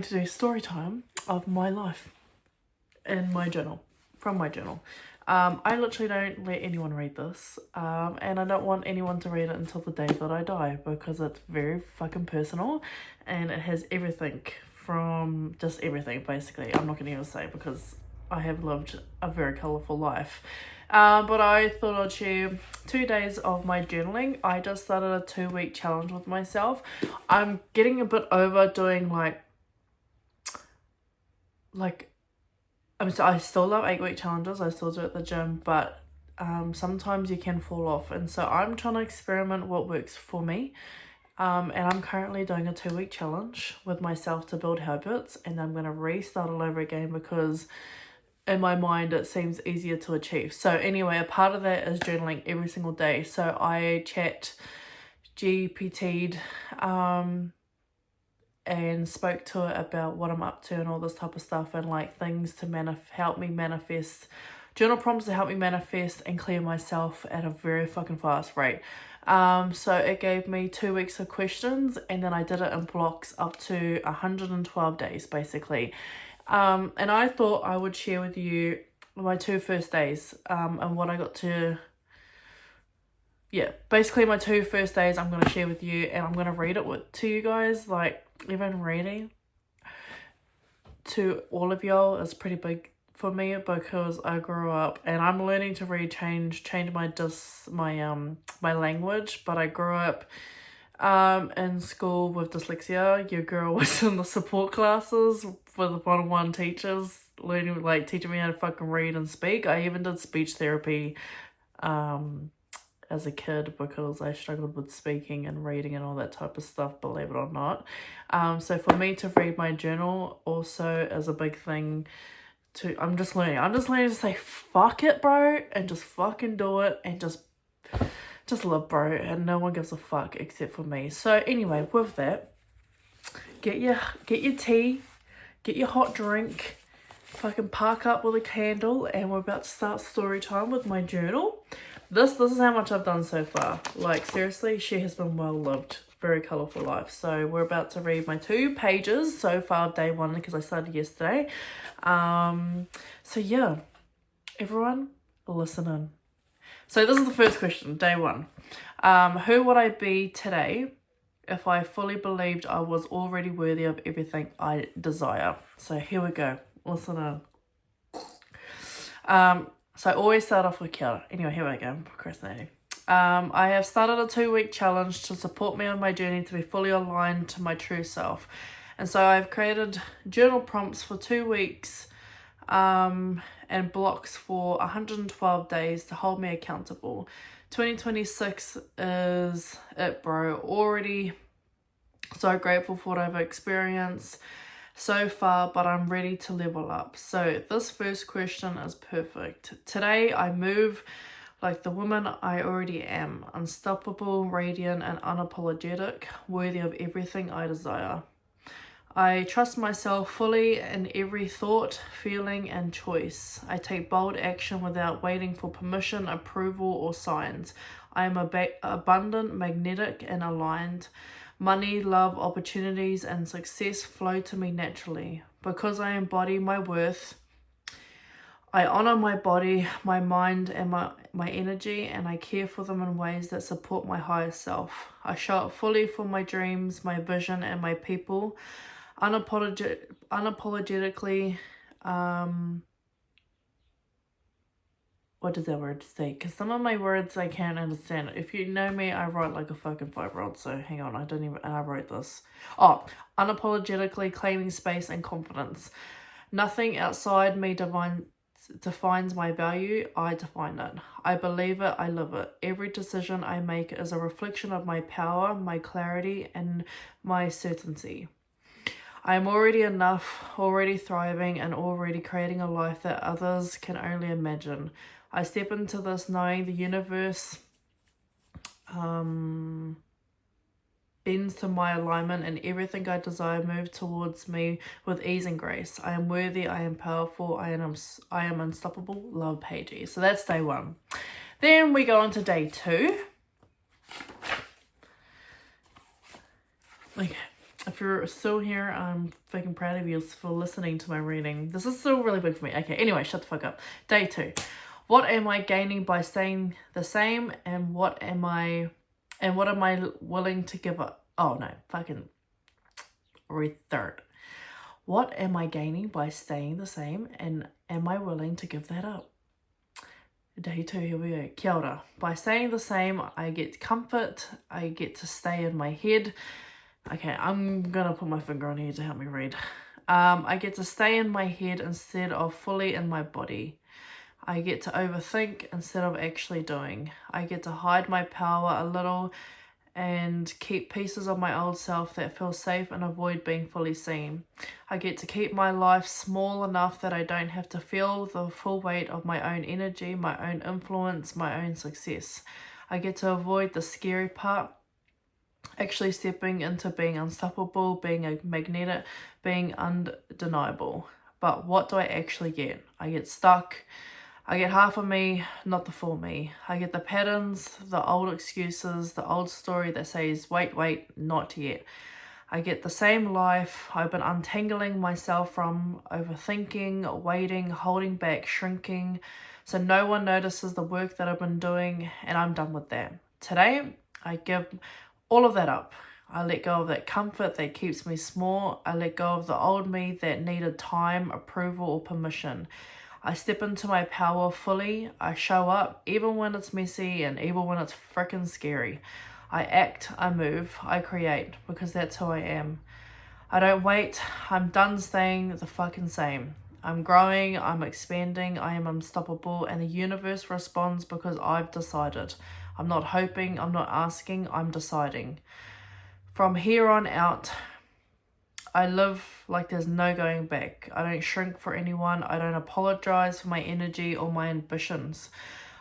to do story time of my life in my journal, from my journal. I literally don't let anyone read this, and I don't want anyone to read it until the day that I die, because it's very fucking personal, and it has everything from, just everything basically. I'm not going to even say, because I have lived a very colourful life. But I thought I'd share 2 days of my journaling. I just started a 2-week challenge with myself. I'm getting a bit over doing I still love 8-week challenges. I still do it at the gym, but sometimes you can fall off. And so I'm trying to experiment what works for me. And I'm currently doing a 2-week challenge with myself to build habits. And I'm going to restart all over again because in my mind it seems easier to achieve. So anyway, a part of that is journaling every single day. So I chat GPT'd and spoke to it about what I'm up to and all this type of stuff, and like things to help me manifest, journal prompts to help me manifest and clear myself at a very fucking fast rate. So it gave me 2 weeks of questions, and then I did it in blocks up to 112 days basically. And I thought I would share with you my 2 first days, and what I got to, basically my 2 first days I'm going to share with you, and I'm going to read it to you guys. Like, even reading to all of y'all is pretty big for me, because I grew up, and I'm learning to read, change my language, but I grew up in school with dyslexia. Your girl was in the support classes with one-on-one teachers, teaching me how to fucking read and speak. I even did speech therapy as a kid, because I struggled with speaking and reading and all that type of stuff, believe it or not. So for me to read my journal also is a big thing. I'm just learning to say fuck it, bro, and just fucking do it, and just live, bro, and no one gives a fuck except for me. So anyway, with that, get your tea, get your hot drink, fucking park up with a candle, and we're about to start story time with my journal. This is how much I've done so far. Like, seriously, she has been well lived. Very colourful life. So we're about to read my 2 pages so far of day 1, because I started yesterday. So yeah, everyone listen in. So this is the first question, day 1. Who would I be today if I fully believed I was already worthy of everything I desire? So here we go. Listen in. So I always start off with kia ora. Anyway, here we go. I'm procrastinating. I have started a 2-week challenge to support me on my journey to be fully aligned to my true self. And so I've created journal prompts for 2 weeks and blocks for 112 days to hold me accountable. 2026 is it, bro. Already so grateful for what I've experienced so far, but I'm ready to level up. So this first question is perfect. Today I move like the woman I already am, unstoppable, radiant, and unapologetic, worthy of everything I desire. I trust myself fully in every thought, feeling, and choice. I take bold action without waiting for permission, approval, or signs. I am abundant, magnetic, and aligned. Money, love, opportunities, and success flow to me naturally. Because I embody my worth, I honor my body, my mind, and my energy, and I care for them in ways that support my higher self. I show up fully for my dreams, my vision, and my people, unapologetically. What does that word say? Because some of my words I can't understand. If you know me, I write like a fucking 5-year-old. So hang on, I wrote this. Oh, unapologetically claiming space and confidence. Nothing outside me defines my value. I define it. I believe it. I live it. Every decision I make is a reflection of my power, my clarity, and my certainty. I am already enough, already thriving, and already creating a life that others can only imagine. I step into this knowing the universe bends to my alignment, and everything I desire moves towards me with ease and grace. I am worthy, I am powerful, I am unstoppable. Love, Paige. So that's day 1. Then we go on to day 2. Okay. If you're still here, I'm fucking proud of you for listening to my reading. This is still really big for me. Okay, anyway, shut the fuck up. Day 2. What am I gaining by staying the same, and what am I willing to give up? Oh no, fucking read third. What am I gaining by staying the same, and am I willing to give that up? Day 2, here we go. Kia ora. By staying the same, I get comfort. I get to stay in my head. Okay, I'm gonna put my finger on here to help me read. I get to stay in my head instead of fully in my body. I get to overthink instead of actually doing. I get to hide my power a little and keep pieces of my old self that feel safe and avoid being fully seen. I get to keep my life small enough that I don't have to feel the full weight of my own energy, my own influence, my own success. I get to avoid the scary part, actually stepping into being unstoppable, being a magnet, being undeniable. But what do I actually get? I get stuck. I get half of me, not the full me. I get the patterns, the old excuses, the old story that says, wait, not yet. I get the same life I've been untangling myself from, overthinking, waiting, holding back, shrinking, so no one notices the work that I've been doing, and I'm done with that. Today, I give all of that up. I let go of that comfort that keeps me small. I let go of the old me that needed time, approval, or permission. I step into my power fully. I show up even when it's messy and even when it's freaking scary. I act, I move, I create, because that's who I am. I don't wait. I'm done staying the fucking same. I'm growing, I'm expanding, I am unstoppable, and the universe responds because I've decided. I'm not hoping, I'm not asking, I'm deciding. From here on out, I live like there's no going back. I don't shrink for anyone. I don't apologize for my energy or my ambitions.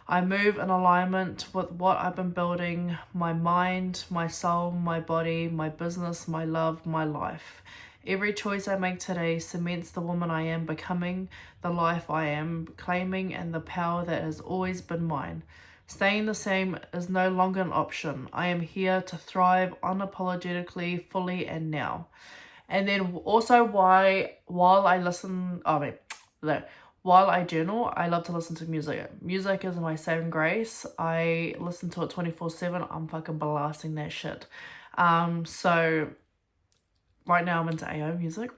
I move in alignment with what I've been building, my mind, my soul, my body, my business, my love, my life. Every choice I make today cements the woman I am becoming, the life I am claiming, and the power that has always been mine. Staying the same is no longer an option. I am here to thrive unapologetically, fully, and now. And then also while I journal, I love to listen to music. Music is my saving grace. I listen to it 24/7. I'm fucking blasting that shit. So right now I'm into AO music.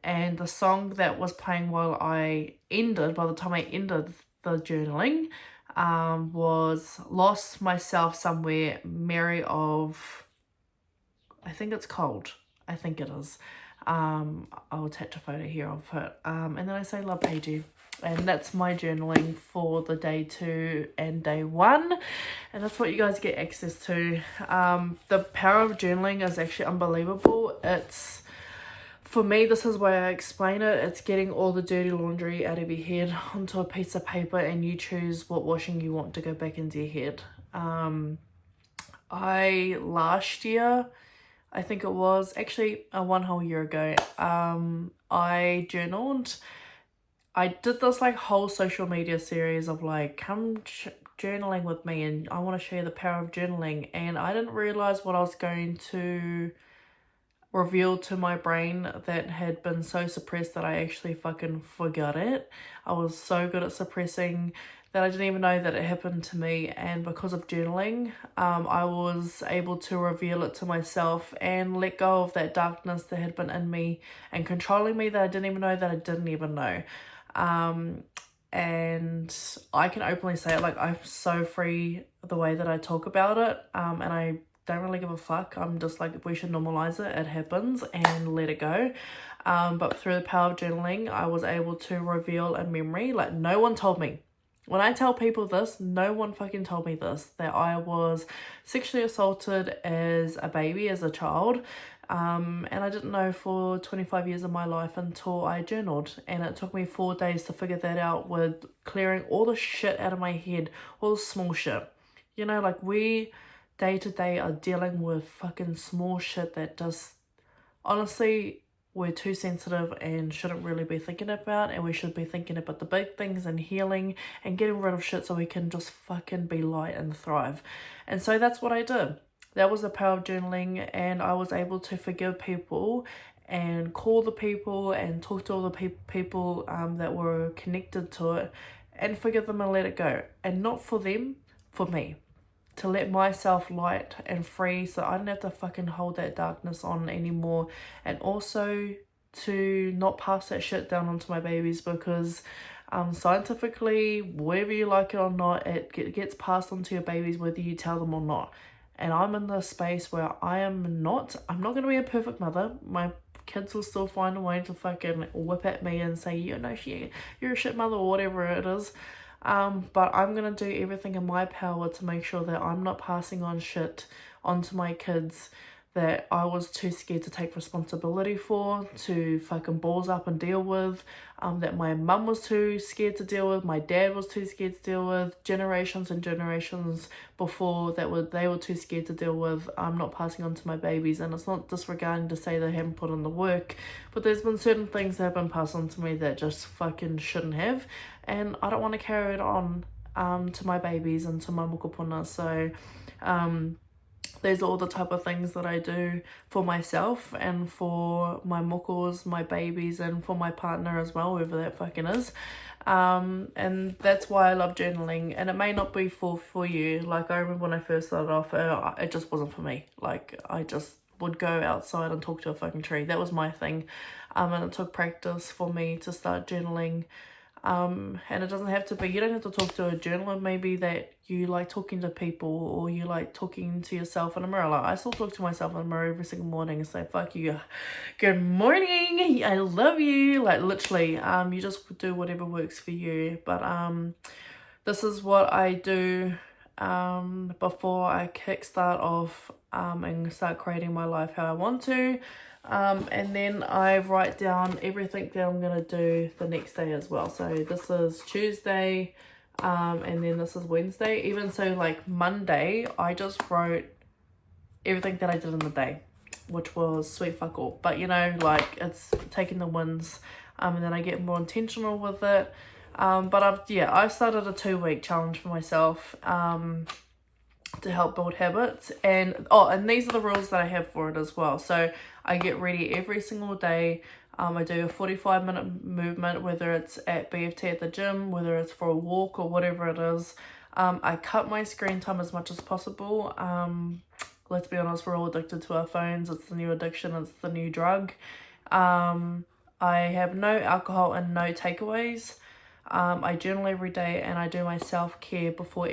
And the song that was playing by the time I ended the journaling, was Lost Myself Somewhere, Mary of, I think it's Cold. I think it is. I'll attach a photo here of it. And then I say love Paigey. And that's my journaling for the day 2 and day 1. And that's what you guys get access to. The power of journaling is actually unbelievable. For me, this is why I explain it. It's getting all the dirty laundry out of your head onto a piece of paper, and you choose what washing you want to go back into your head. Last year, I think it was actually 1 whole year ago, I journaled. I did this like whole social media series of like, come journaling with me, and I want to share the power of journaling. And I didn't realize what I was going to reveal to my brain that had been so suppressed that I actually fucking forgot it. I was so good at suppressing that I didn't even know that it happened to me. And because of journaling, I was able to reveal it to myself and let go of that darkness that had been in me and controlling me that I didn't even know that I didn't even know. And I can openly say it, like, I'm so free the way that I talk about it, and I don't really give a fuck. I'm just like, we should normalize it. It happens, and let it go. But through the power of journaling, I was able to reveal a memory. Like, no one told me. When I tell people this, no one fucking told me this, that I was sexually assaulted as a baby, as a child. And I didn't know for 25 years of my life until I journaled. And it took me 4 days to figure that out, with clearing all the shit out of my head, all the small shit. You know, like, we day to day are dealing with fucking small shit that just, honestly, we're too sensitive and shouldn't really be thinking about, and we should be thinking about the big things and healing and getting rid of shit so we can just fucking be light and thrive. And so that's what I did. that was the power of journaling, and I was able to forgive people and call the people and talk to all the people that were connected to it, and forgive them and let it go. And not for them, for me. To let myself light and free so I don't have to fucking hold that darkness on anymore. And also to not pass that shit down onto my babies, because scientifically, whether you like it or not, it gets passed on to your babies whether you tell them or not. And I'm in this space where I'm not going to be a perfect mother. My kids will still find a way to fucking whip at me and say, you know, you're a shit mother or whatever it is. But I'm going to do everything in my power to make sure that I'm not passing on shit onto my kids that I was too scared to take responsibility for, to fucking balls up and deal with, that my mum was too scared to deal with, my dad was too scared to deal with, generations and generations before they were too scared to deal with. I'm not passing on to my babies, and it's not disregarding to say they haven't put in the work, but there's been certain things that have been passed on to me that just fucking shouldn't have, and I don't want to carry it on to my babies and to my mokopuna. So these are all the type of things that I do for myself and for my mokos, my babies, and for my partner as well, whoever that fucking is. And that's why I love journaling. And it may not be for you. Like, I remember when I first started off, it just wasn't for me. Like, I just would go outside and talk to a fucking tree. That was my thing. And it took practice for me to start journaling. And it doesn't have to be, you don't have to talk to a journaler. Maybe that you like talking to people, or you like talking to yourself in a mirror. Like, I still talk to myself in a mirror every single morning and say, fuck you, good morning, I love you. Like, literally, you just do whatever works for you. But this is what I do before I kickstart off and start creating my life how I want to. And then I write down everything that I'm going to do the next day as well. So this is Tuesday, and then this is Wednesday. Even so, like Monday, I just wrote everything that I did in the day, which was sweet fuck all. But, you know, like, it's taking the wins, and then I get more intentional with it. But I've started a 2-week challenge for myself, to help build habits, and these are the rules that I have for it as well. So I get ready every single day. I do a 45-minute movement, whether it's at BFT at the gym, whether it's for a walk or whatever it is. I cut my screen time as much as possible. Let's be honest, we're all addicted to our phones. It's the new addiction, it's the new drug. I have no alcohol and no takeaways. I journal every day, and I do my self-care before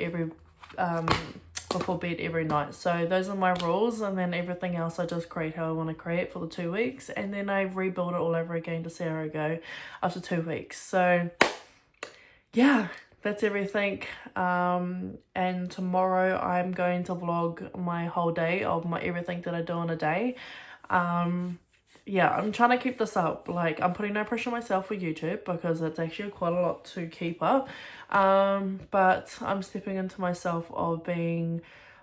bed every night. So those are my rules, and then everything else I just create how I want to create for the 2 weeks, and then I rebuild it all over again to see how I go after 2 weeks. So yeah, that's everything. And tomorrow I'm going to vlog my whole day of everything that I do in a day. Yeah, I'm trying to keep this up. Like, I'm putting no pressure on myself for YouTube, because it's actually quite a lot to keep up. But I'm stepping into myself of being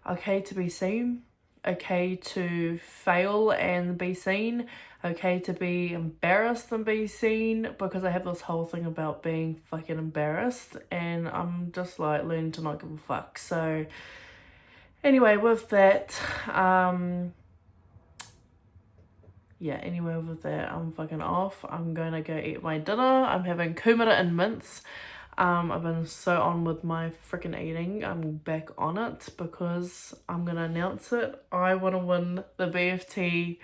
okay to be seen, okay to fail and be seen, okay to be embarrassed and be seen, because I have this whole thing about being fucking embarrassed, and I'm just like learning to not give a fuck. So anyway, with that, I'm fucking off. I'm gonna go eat my dinner. I'm having kumara and mince. I've been so on with my freaking eating. I'm back on it because I'm gonna announce it. I want to win the BFT.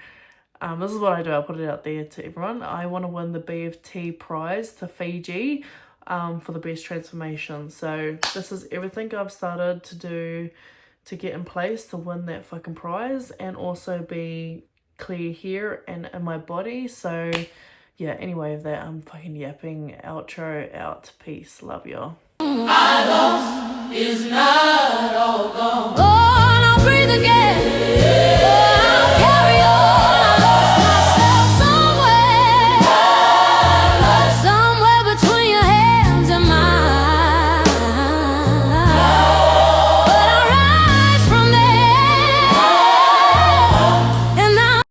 This is what I do. I'll put it out there to everyone. I want to win the BFT prize to Fiji for the best transformation. So this is everything I've started to do to get in place to win that fucking prize, and also be clear here and in my body. So yeah, anyway, with that, I'm fucking yapping. Outro out. Peace. Love y'all. I lost is not all gone. Oh, and I'll breathe again.